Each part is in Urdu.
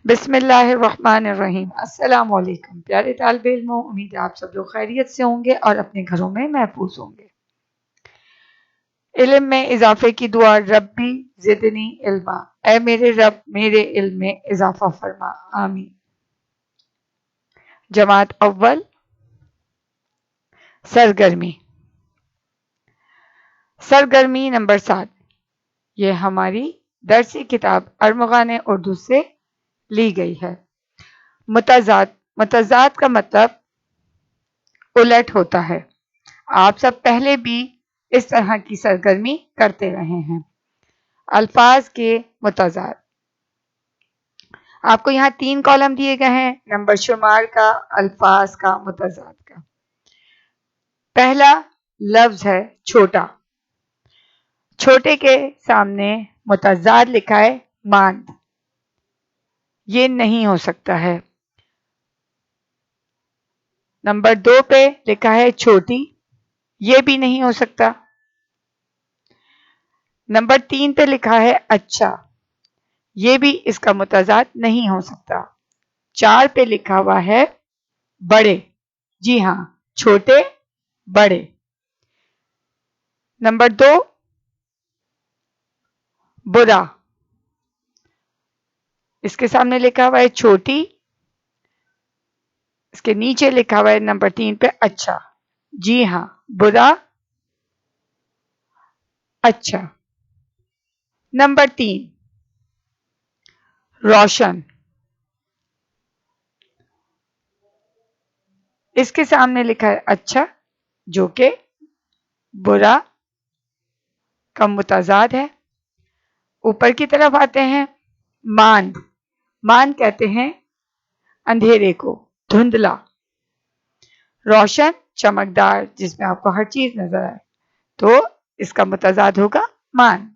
بسم اللہ الرحمن الرحیم۔ السلام علیکم پیارے طالب علموں، امید ہے آپ سب لوگ خیریت سے ہوں گے اور اپنے گھروں میں محفوظ ہوں گے۔ علم میں اضافے کی دعا، ربی زدنی علما، اے میرے رب میرے علم میں اضافہ فرما، آمین۔ جماعت اول، سرگرمی نمبر 7۔ یہ ہماری درسی کتاب ارمغان اردو سے لی گئی ہے۔ متضاد کا مطلب الٹ ہوتا ہے۔ آپ سب پہلے بھی اس طرح کی سرگرمی کرتے رہے ہیں۔ الفاظ کے متضاد، آپ کو یہاں 3 کالم دیے گئے ہیں، نمبر شمار کا، الفاظ کا، متضاد کا۔ پہلا لفظ ہے چھوٹا، چھوٹے کے سامنے متضاد لکھا ہے ماند، یہ نہیں ہو سکتا ہے۔ نمبر 2 پہ لکھا ہے چھوٹی، یہ بھی نہیں ہو سکتا۔ نمبر 3 پہ لکھا ہے اچھا، یہ بھی اس کا متضاد نہیں ہو سکتا۔ 4 پہ لکھا ہوا ہے بڑے، جی ہاں، چھوٹے بڑے۔ نمبر 2 برا، اس کے سامنے لکھا ہوا ہے چھوٹی، اس کے نیچے لکھا ہوا ہے نمبر 3 پہ اچھا، جی ہاں، برا اچھا۔ نمبر 3 روشن، اس کے سامنے لکھا ہے اچھا، جو کہ برا کا متضاد ہے۔ اوپر کی طرف آتے ہیں، ماند کہتے ہیں اندھیرے کو، دھندلا۔ روشن چمکدار، جس میں آپ کو ہر چیز نظر آئے، تو اس کا متضاد ہوگا ماند۔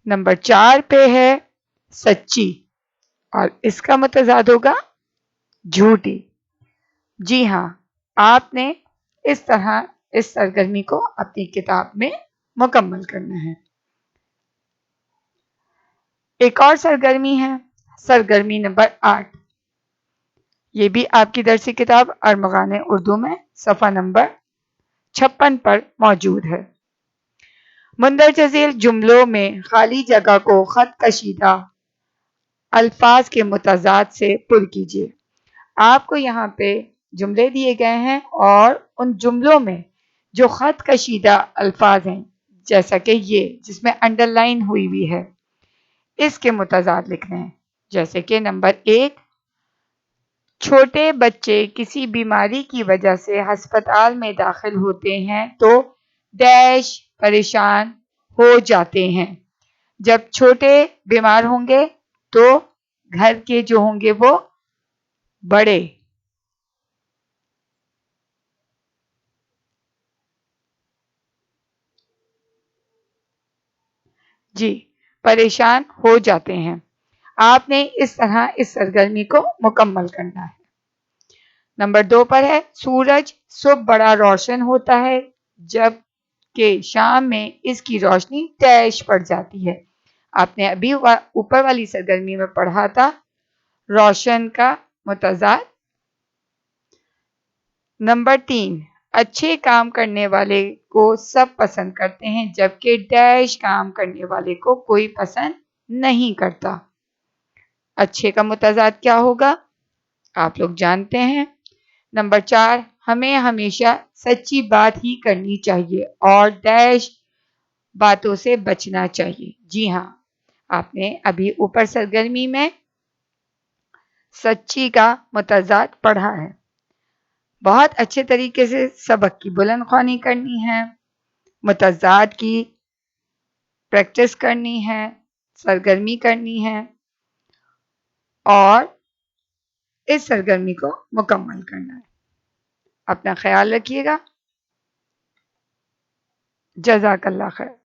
نمبر 4 پہ ہے سچی، اور اس کا متضاد ہوگا جھوٹی۔ جی ہاں، آپ نے اس طرح اس سرگرمی کو اپنی کتاب میں مکمل کرنا ہے۔ ایک اور سرگرمی ہے، سرگرمی نمبر 8۔ یہ بھی آپ کی درسی کتاب ارمغان اردو میں صفحہ نمبر 56 پر موجود ہے۔ مندرجہ ذیل جملوں میں خالی جگہ کو خط کشیدہ الفاظ کے متضاد سے پر کیجیے۔ آپ کو یہاں پہ جملے دیے گئے ہیں اور ان جملوں میں جو خط کشیدہ الفاظ ہیں، جیسا کہ یہ جس میں انڈر لائن ہوئی ہوئی ہے، اس کے متضاد لکھنے ہیں۔ جیسے کہ نمبر 1، چھوٹے بچے کسی بیماری کی وجہ سے ہسپتال میں داخل ہوتے ہیں تو ڈیش پریشان ہو جاتے ہیں۔ جب چھوٹے بیمار ہوں گے تو گھر کے جو ہوں گے وہ بڑے جی پریشان ہو جاتے ہیں۔ آپ نے اس طرح اس سرگرمی کو مکمل کرنا ہے۔ نمبر 2 پر ہے سورج صبح بڑا روشن ہوتا ہے جب کہ شام میں اس کی روشنی ڈیش پڑ جاتی ہے۔ آپ نے ابھی اوپر والی سرگرمی میں پڑھا تھا روشن کا متضاد۔ نمبر 3، اچھے کام کرنے والے کو سب پسند کرتے ہیں جبکہ ڈیش کام کرنے والے کو کوئی پسند نہیں کرتا۔ اچھے کا متضاد کیا ہوگا؟ آپ لوگ جانتے ہیں۔ نمبر 4، ہمیں ہمیشہ سچی بات ہی کرنی چاہیے اور ڈیش باتوں سے بچنا چاہیے۔ جی ہاں، آپ نے ابھی اوپر سرگرمی میں سچی کا متضاد پڑھا ہے۔ بہت اچھے طریقے سے سبق کی بلند خوانی کرنی ہے، متضاد کی پریکٹس کرنی ہے، سرگرمی کرنی ہے اور اس سرگرمی کو مکمل کرنا ہے۔ اپنا خیال رکھیے گا۔ جزاک اللہ خیر۔